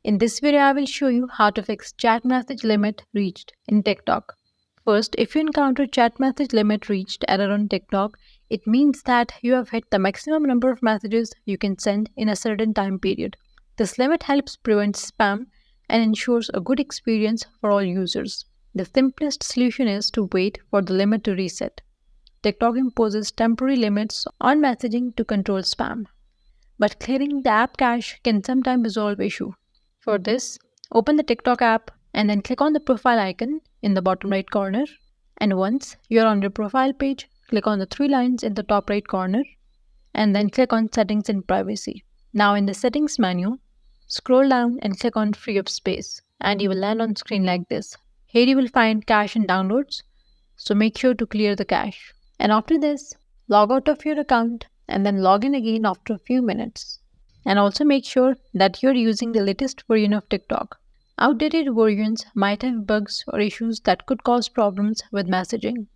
In this video, I will show you how to fix chat message limit reached in TikTok. First, if you encounter chat message limit reached error on TikTok, it means that you have hit the maximum number of messages you can send in a certain time period. This limit helps prevent spam and ensures a good experience for all users. The simplest solution is to wait for the limit to reset. TikTok imposes temporary limits on messaging to control spam, but clearing the app cache can sometimes resolve issue. For this, open the TikTok app and then click on the profile icon in the bottom right corner. And once you're on your profile page, click on the three lines in the top right corner and then click on Settings and Privacy. Now in the Settings menu, scroll down and click on Free Up Space and you will land on screen like this. Here you will find cache and downloads, so make sure to clear the cache. And after this, log out of your account and then log in again after a few minutes. And also make sure that you're using the latest version of TikTok. Outdated versions might have bugs or issues that could cause problems with messaging.